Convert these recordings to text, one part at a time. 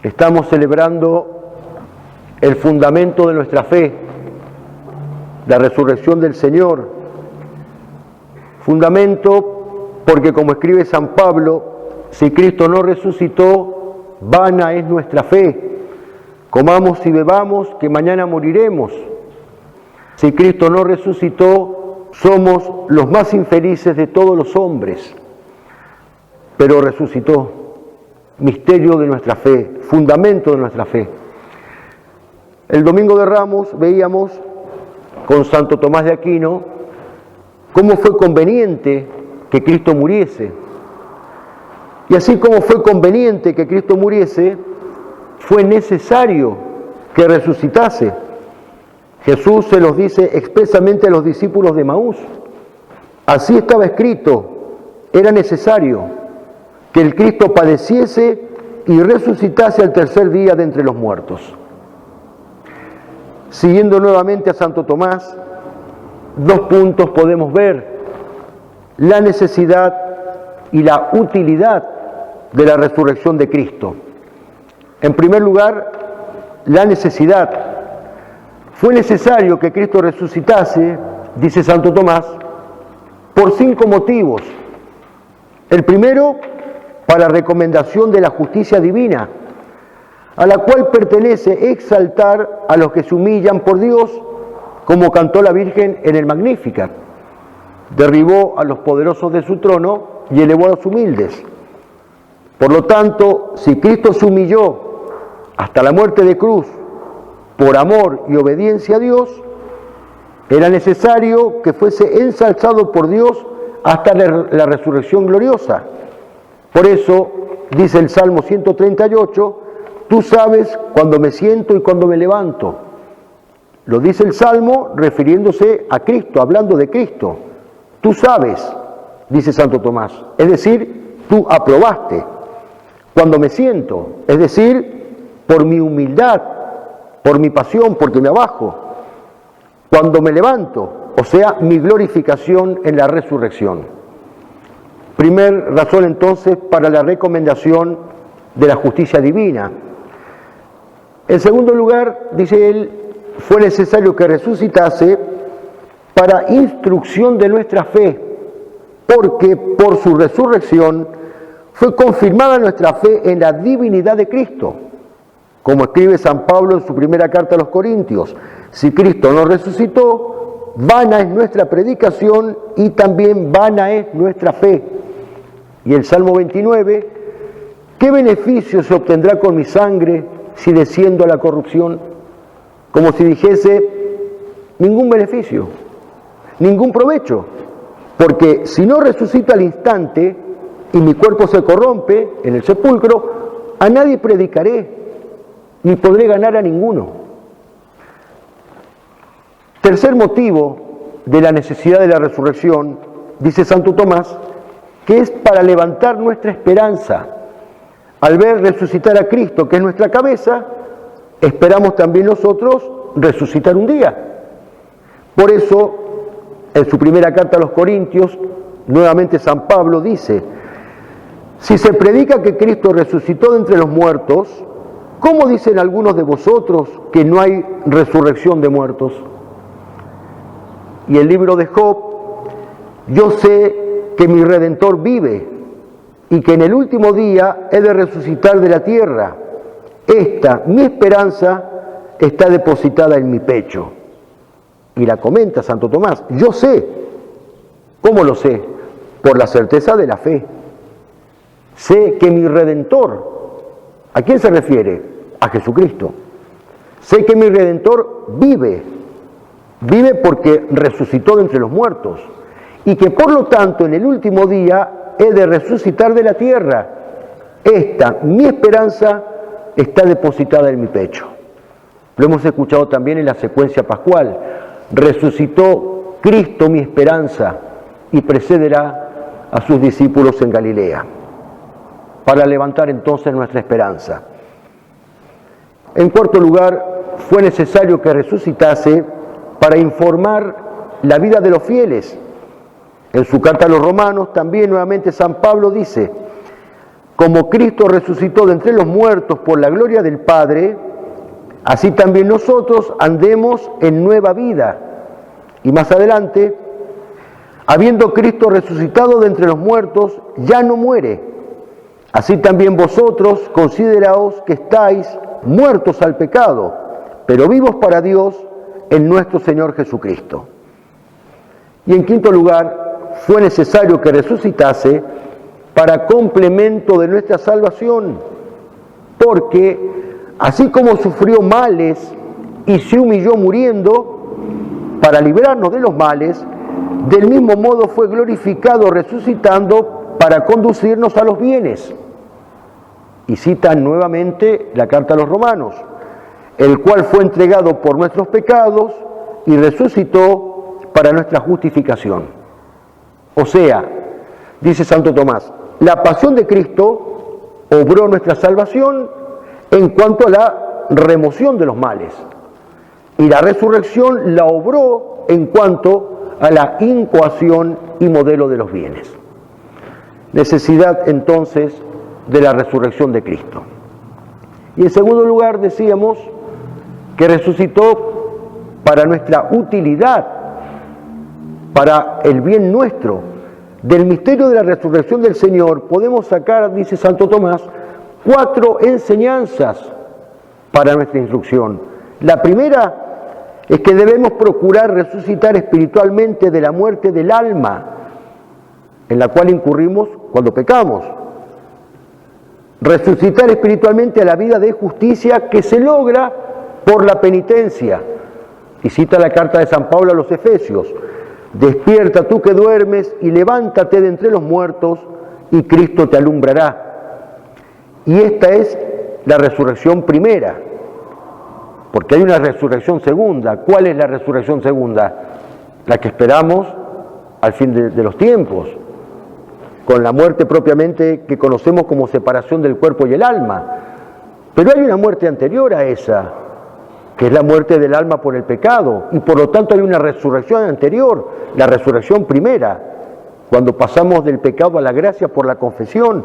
Estamos celebrando el fundamento de nuestra fe, la resurrección del Señor. Fundamento porque, como escribe San Pablo, si Cristo no resucitó, vana es nuestra fe. Comamos y bebamos, que mañana moriremos. Si Cristo no resucitó, somos los más infelices de todos los hombres. Pero resucitó, misterio de nuestra fe, fundamento de nuestra fe. El domingo de Ramos veíamos con Santo Tomás de Aquino cómo fue conveniente que Cristo muriese. Y así como fue conveniente que Cristo muriese, fue necesario que resucitase. Jesús se los dice expresamente a los discípulos de Emaús. Así estaba escrito, era necesario que el Cristo padeciese y resucitase al tercer día de entre los muertos. Siguiendo nuevamente a Santo Tomás, 2 puntos podemos ver: la necesidad y la utilidad de la resurrección de Cristo. En primer lugar, la necesidad. Fue necesario que Cristo resucitase, dice Santo Tomás, por 5 motivos. El primero, para recomendación de la justicia divina, a la cual pertenece exaltar a los que se humillan por Dios, como cantó la Virgen en el Magnificat. Derribó a los poderosos de su trono y elevó a los humildes. Por lo tanto, si Cristo se humilló hasta la muerte de cruz por amor y obediencia a Dios, era necesario que fuese ensalzado por Dios hasta la resurrección gloriosa. Por eso, dice el Salmo 138, tú sabes cuando me siento y cuando me levanto. Lo dice el Salmo refiriéndose a Cristo, hablando de Cristo. Tú sabes, dice Santo Tomás, es decir, tú aprobaste. Cuando me siento, es decir, por mi humildad, por mi pasión, porque me abajo. Cuando me levanto, o sea, mi glorificación en la resurrección. Primer razón entonces para la recomendación de la justicia divina. En segundo lugar, dice él, fue necesario que resucitase para instrucción de nuestra fe, porque por su resurrección fue confirmada nuestra fe en la divinidad de Cristo. Como escribe San Pablo en su primera carta a los Corintios, si Cristo no resucitó, vana es nuestra predicación y también vana es nuestra fe. Y el Salmo 29, ¿qué beneficio se obtendrá con mi sangre si desciendo a la corrupción? Como si dijese, ningún beneficio, ningún provecho, porque si no resucito al instante y mi cuerpo se corrompe en el sepulcro, a nadie predicaré, ni podré ganar a ninguno. Tercer motivo de la necesidad de la resurrección, dice Santo Tomás, que es para levantar nuestra esperanza. Al ver resucitar a Cristo, que es nuestra cabeza, esperamos también nosotros resucitar un día. Por eso, en su primera carta a los Corintios, nuevamente San Pablo dice, si se predica que Cristo resucitó de entre los muertos, ¿cómo dicen algunos de vosotros que no hay resurrección de muertos? Y el libro de Job, yo sé que mi Redentor vive y que en el último día he de resucitar de la tierra. Esta, mi esperanza, está depositada en mi pecho. Y la comenta Santo Tomás, yo sé. ¿Cómo lo sé? Por la certeza de la fe. Sé que mi Redentor, ¿a quién se refiere? A Jesucristo. Sé que mi Redentor vive. Vive porque resucitó de entre los muertos. Y que por lo tanto en el último día he de resucitar de la tierra. Esta, mi esperanza, está depositada en mi pecho. Lo hemos escuchado también en la secuencia pascual. Resucitó Cristo mi esperanza y precederá a sus discípulos en Galilea. Para levantar entonces nuestra esperanza. En cuarto lugar, fue necesario que resucitase para informar la vida de los fieles. En su carta a los romanos también nuevamente San Pablo dice, como Cristo resucitó de entre los muertos por la gloria del Padre, así también nosotros andemos en nueva vida. Y más adelante, habiendo Cristo resucitado de entre los muertos, ya no muere. Así también vosotros consideraos que estáis muertos al pecado, pero vivos para Dios en nuestro Señor Jesucristo. Y en quinto lugar, fue necesario que resucitase para complemento de nuestra salvación, porque así como sufrió males y se humilló muriendo para librarnos de los males, del mismo modo fue glorificado resucitando para conducirnos a los bienes. Y citan nuevamente la carta a los Romanos, el cual fue entregado por nuestros pecados y resucitó para nuestra justificación. O sea, dice Santo Tomás, la pasión de Cristo obró nuestra salvación en cuanto a la remoción de los males, y la resurrección la obró en cuanto a la incoación y modelo de los bienes. Necesidad entonces de la resurrección de Cristo. Y en segundo lugar decíamos que resucitó para nuestra utilidad, para el bien nuestro. Del misterio de la resurrección del Señor podemos sacar, dice Santo Tomás, 4 enseñanzas para nuestra instrucción. La primera es que debemos procurar resucitar espiritualmente de la muerte del alma, en la cual incurrimos cuando pecamos. Resucitar espiritualmente a la vida de justicia que se logra por la penitencia. Y cita la carta de San Pablo a los Efesios: despierta tú que duermes y levántate de entre los muertos y Cristo te alumbrará. Y esta es la resurrección primera, porque hay una resurrección segunda. ¿Cuál es la resurrección segunda? La que esperamos al fin de los tiempos, con la muerte propiamente que conocemos como separación del cuerpo y el alma. Pero hay una muerte anterior a esa, que es la muerte del alma por el pecado, y por lo tanto hay una resurrección anterior, la resurrección primera, cuando pasamos del pecado a la gracia por la confesión.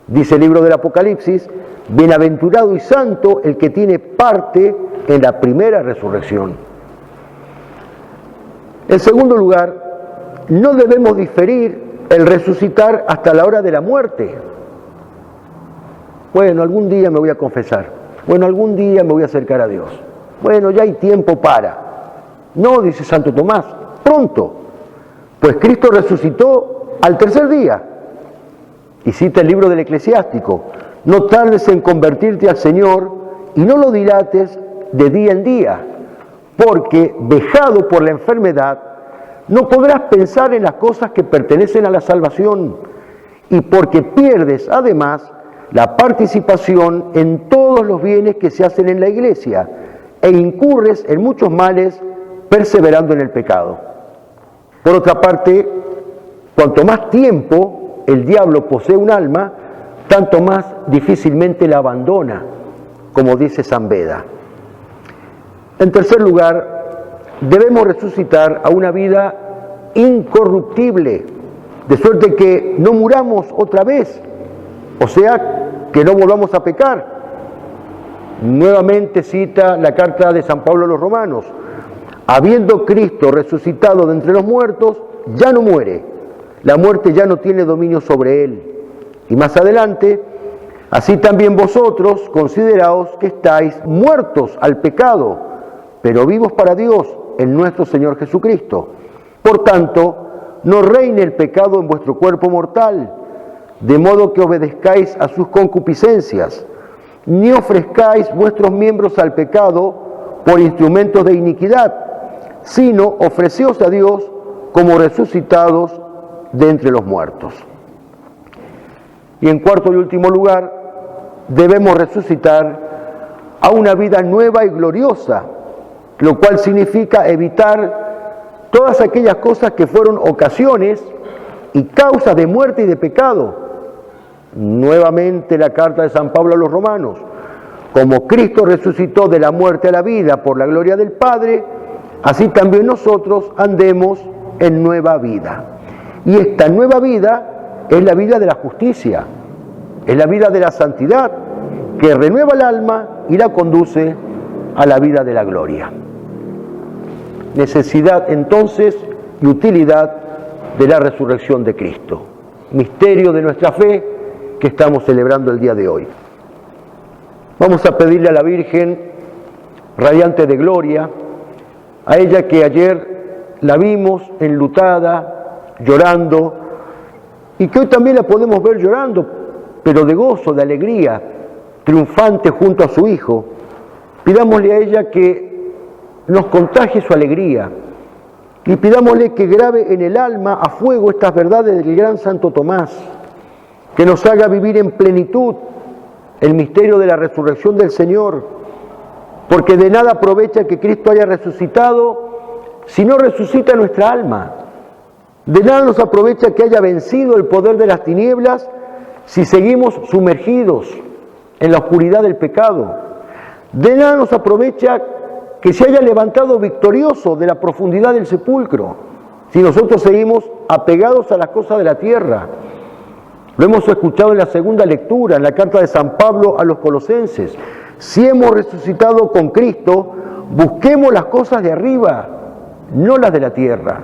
Dice el libro del Apocalipsis: bienaventurado y santo el que tiene parte en la primera resurrección. En segundo lugar, no debemos diferir el resucitar hasta la hora de la muerte. Bueno, algún día me voy a confesar. Bueno, algún día me voy a acercar a Dios. Bueno, ya hay tiempo para. No, dice Santo Tomás, pronto. Pues Cristo resucitó al tercer día. Y cita el libro del Eclesiástico: no tardes en convertirte al Señor y no lo dilates de día en día, porque vejado por la enfermedad no podrás pensar en las cosas que pertenecen a la salvación, y porque pierdes además la participación en todos los bienes que se hacen en la iglesia, e incurres en muchos males perseverando en el pecado. Por otra parte, cuanto más tiempo el diablo posee un alma, tanto más difícilmente la abandona, como dice San Beda. En tercer lugar, debemos resucitar a una vida incorruptible, de suerte que no muramos otra vez, o sea, que no volvamos a pecar. Nuevamente cita la carta de San Pablo a los Romanos: habiendo Cristo resucitado de entre los muertos, ya no muere, la muerte ya no tiene dominio sobre él. Y más adelante: así también vosotros consideraos que estáis muertos al pecado, pero vivos para Dios en nuestro Señor Jesucristo. Por tanto, no reine el pecado en vuestro cuerpo mortal, de modo que obedezcáis a sus concupiscencias, ni ofrezcáis vuestros miembros al pecado por instrumentos de iniquidad, sino ofreceos a Dios como resucitados de entre los muertos. Y en cuarto y último lugar, debemos resucitar a una vida nueva y gloriosa, lo cual significa evitar todas aquellas cosas que fueron ocasiones y causas de muerte y de pecado. Nuevamente la carta de San Pablo a los Romanos: como Cristo resucitó de la muerte a la vida por la gloria del Padre, así también nosotros andemos en nueva vida. Y esta nueva vida es la vida de la justicia, Es la vida de la santidad que renueva el alma y la conduce a la vida de la gloria. Necesidad entonces y utilidad de la resurrección de Cristo. Misterio de nuestra fe que estamos celebrando el día de hoy. Vamos a pedirle a la Virgen, radiante de gloria, a ella que ayer la vimos enlutada, llorando, y que hoy también la podemos ver llorando, pero de gozo, de alegría, triunfante junto a su Hijo. Pidámosle a ella que nos contagie su alegría y pidámosle que grabe en el alma a fuego estas verdades del gran Santo Tomás, que nos haga vivir en plenitud el misterio de la resurrección del Señor, porque de nada aprovecha que Cristo haya resucitado si no resucita nuestra alma. De nada nos aprovecha que haya vencido el poder de las tinieblas si seguimos sumergidos en la oscuridad del pecado. De nada nos aprovecha que se haya levantado victorioso de la profundidad del sepulcro si nosotros seguimos apegados a las cosas de la tierra. Lo hemos escuchado en la segunda lectura, en la carta de San Pablo a los Colosenses. Si hemos resucitado con Cristo, busquemos las cosas de arriba, no las de la tierra.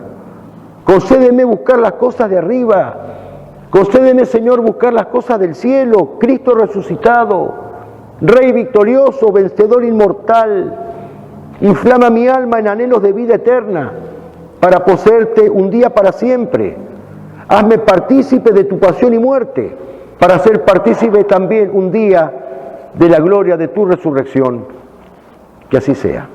Concédeme buscar las cosas de arriba. Concédeme, Señor, buscar las cosas del cielo. Cristo resucitado, Rey victorioso, vencedor inmortal. Inflama mi alma en anhelos de vida eterna para poseerte un día para siempre. Hazme partícipe de tu pasión y muerte, para ser partícipe también un día de la gloria de tu resurrección. Que así sea.